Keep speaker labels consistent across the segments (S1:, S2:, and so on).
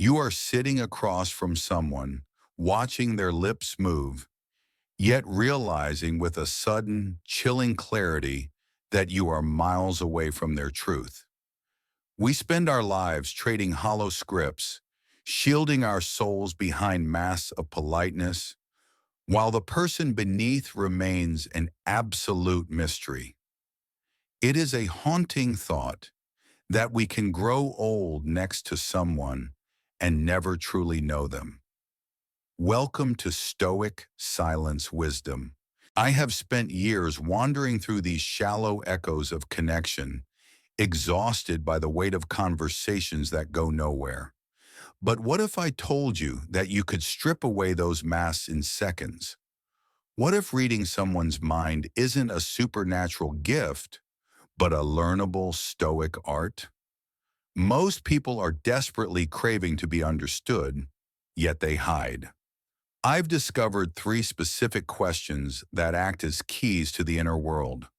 S1: You are sitting across from someone, watching their lips move, yet realizing with a sudden, chilling clarity that you are miles away from their truth. We spend our lives trading hollow scripts, shielding our souls behind masks of politeness, while the person beneath remains an absolute mystery. It is a haunting thought that we can grow old next to someone and never truly know them. Welcome to Stoic Silence Wisdom. I have spent years wandering through these shallow echoes of connection, exhausted by the weight of conversations that go nowhere. But what if I told you that you could strip away those masks in seconds? What if reading someone's mind isn't a supernatural gift, but a learnable Stoic art? Most people are desperately craving to be understood, yet they hide. I've discovered three specific questions that act as keys to the inner world,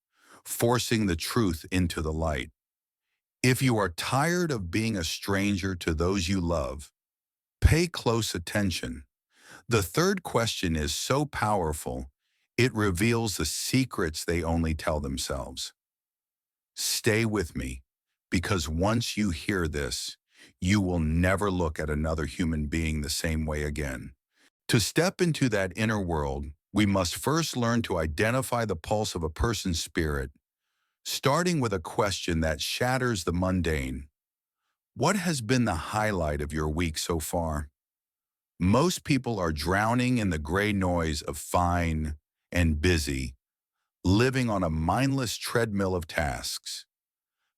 S1: forcing the truth into the light. If you are tired of being a stranger to those you love, pay close attention. The third question is so powerful, it reveals the secrets they only tell themselves. Stay with me, because once you hear this, you will never look at another human being the same way again. To step into that inner world, we must first learn to identify the pulse of a person's spirit, starting with a question that shatters the mundane. What has been the highlight of your week so far? Most people are drowning in the gray noise of fine and busy, living on a mindless treadmill of tasks.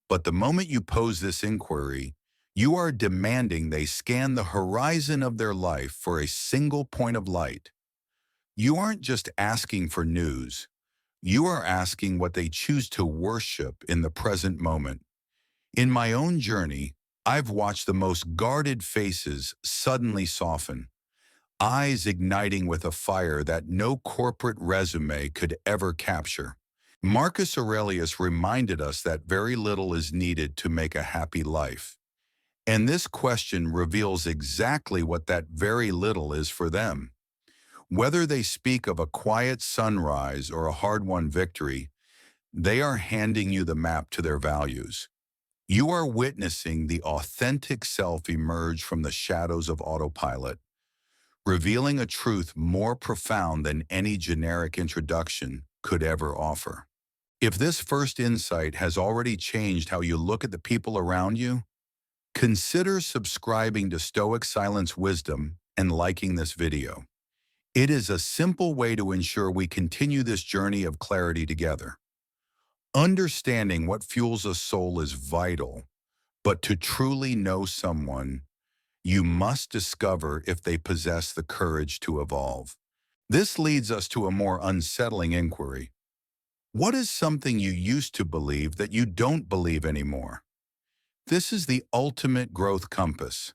S1: But the moment you pose this inquiry, you are demanding they scan the horizon of their life for a single point of light. You aren't just asking for news. You are asking what they choose to worship in the present moment. In my own journey, I've watched the most guarded faces suddenly soften, eyes igniting with a fire that no corporate resume could ever capture. Marcus Aurelius reminded us that very little is needed to make a happy life. And this question reveals exactly what that very little is for them. Whether they speak of a quiet sunrise or a hard-won victory, they are handing you the map to their values. You are witnessing the authentic self emerge from the shadows of autopilot, revealing a truth more profound than any generic introduction could ever offer. If this first insight has already changed how you look at the people around you, consider subscribing to Stoic Silence Wisdom and liking this video. It is a simple way to ensure we continue this journey of clarity together. Understanding what fuels a soul is vital, but to truly know someone, you must discover if they possess the courage to evolve. This leads us to a more unsettling inquiry. What is something you used to believe that you don't believe anymore? This is the ultimate growth compass.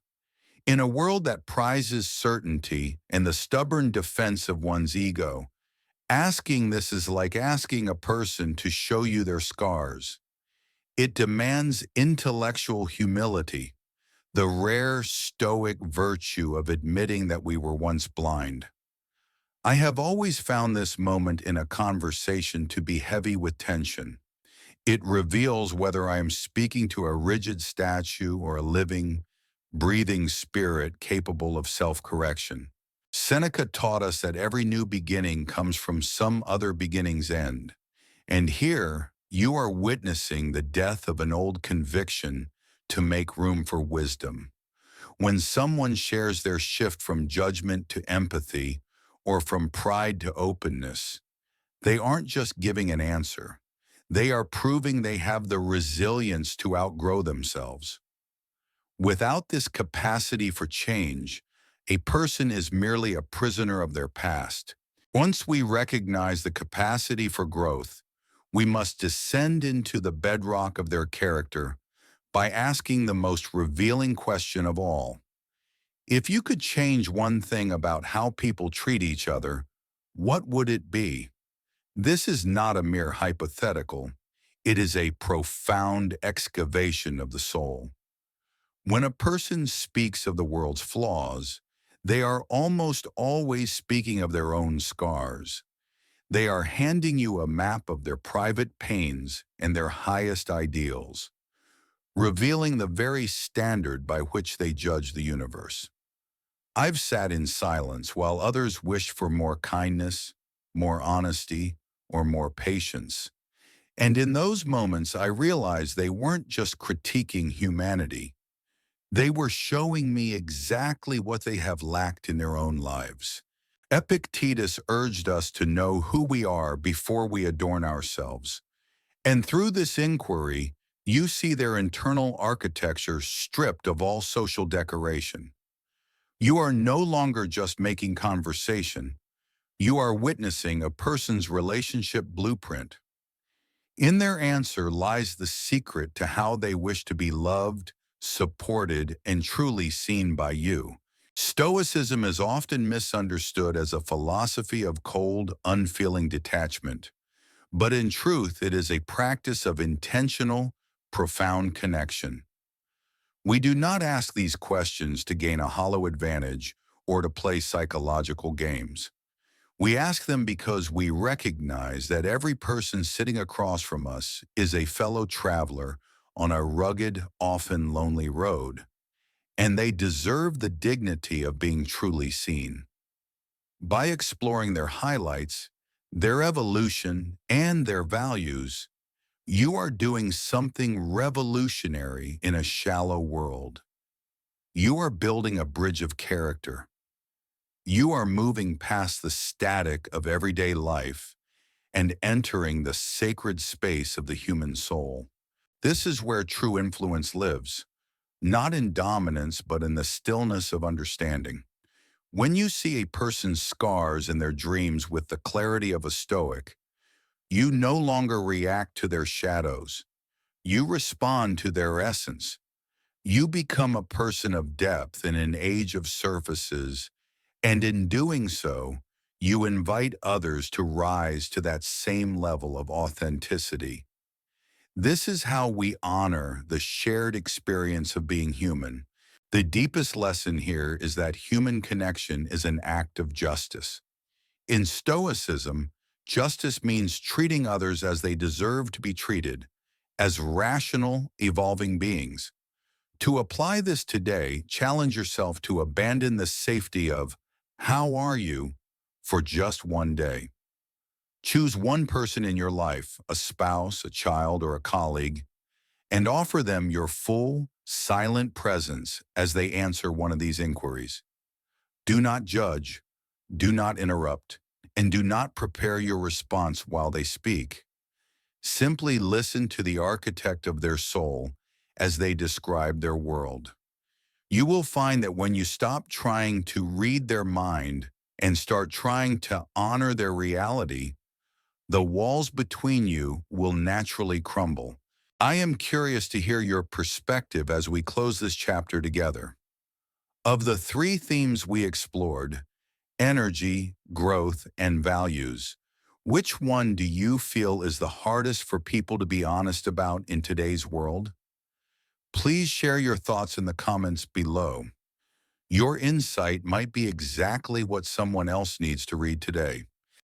S1: In a world that prizes certainty and the stubborn defense of one's ego, asking this is like asking a person to show you their scars. It demands intellectual humility, the rare Stoic virtue of admitting that we were once blind. I have always found this moment in a conversation to be heavy with tension. It reveals whether I am speaking to a rigid statue or a living, breathing spirit capable of self-correction. Seneca taught us that every new beginning comes from some other beginning's end. And here, you are witnessing the death of an old conviction to make room for wisdom. When someone shares their shift from judgment to empathy or from pride to openness, they aren't just giving an answer. They are proving they have the resilience to outgrow themselves. Without this capacity for change, a person is merely a prisoner of their past. Once we recognize the capacity for growth, we must descend into the bedrock of their character by asking the most revealing question of all. If you could change one thing about how people treat each other, what would it be? This is not a mere hypothetical. It is a profound excavation of the soul. When a person speaks of the world's flaws, they are almost always speaking of their own scars. They are handing you a map of their private pains and their highest ideals, revealing the very standard by which they judge the universe. I've sat in silence while others wished for more kindness, more honesty, or more patience. And in those moments, I realized they weren't just critiquing humanity. They were showing me exactly what they have lacked in their own lives. Epictetus urged us to know who we are before we adorn ourselves. And through this inquiry, you see their internal architecture stripped of all social decoration. You are no longer just making conversation. You are witnessing a person's relationship blueprint. In their answer lies the secret to how they wish to be loved, supported, and truly seen by you. Stoicism is often misunderstood as a philosophy of cold, unfeeling detachment, but in truth, it is a practice of intentional, profound connection. We do not ask these questions to gain a hollow advantage or to play psychological games. We ask them because we recognize that every person sitting across from us is a fellow traveler on a rugged, often lonely road, and they deserve the dignity of being truly seen. By exploring their highlights, their evolution, and their values, you are doing something revolutionary in a shallow world. You are building a bridge of character. You are moving past the static of everyday life and entering the sacred space of the human soul. This is where true influence lives, not in dominance, but in the stillness of understanding. When you see a person's scars and their dreams with the clarity of a Stoic, you no longer react to their shadows. You respond to their essence. You become a person of depth in an age of surfaces, and in doing so, you invite others to rise to that same level of authenticity. This is how we honor the shared experience of being human. The deepest lesson here is that human connection is an act of justice. In Stoicism, justice means treating others as they deserve to be treated, as rational, evolving beings. To apply this today, challenge yourself to abandon the safety of "how are you" for just one day. Choose one person in your life, a spouse, a child, or a colleague, and offer them your full, silent presence as they answer one of these inquiries. Do not judge, do not interrupt, and do not prepare your response while they speak. Simply listen to the architect of their soul as they describe their world. You will find that when you stop trying to read their mind and start trying to honor their reality, the walls between you will naturally crumble. I am curious to hear your perspective as we close this chapter together. Of the three themes we explored, energy, growth, and values, which one do you feel is the hardest for people to be honest about in today's world? Please share your thoughts in the comments below. Your insight might be exactly what someone else needs to read today.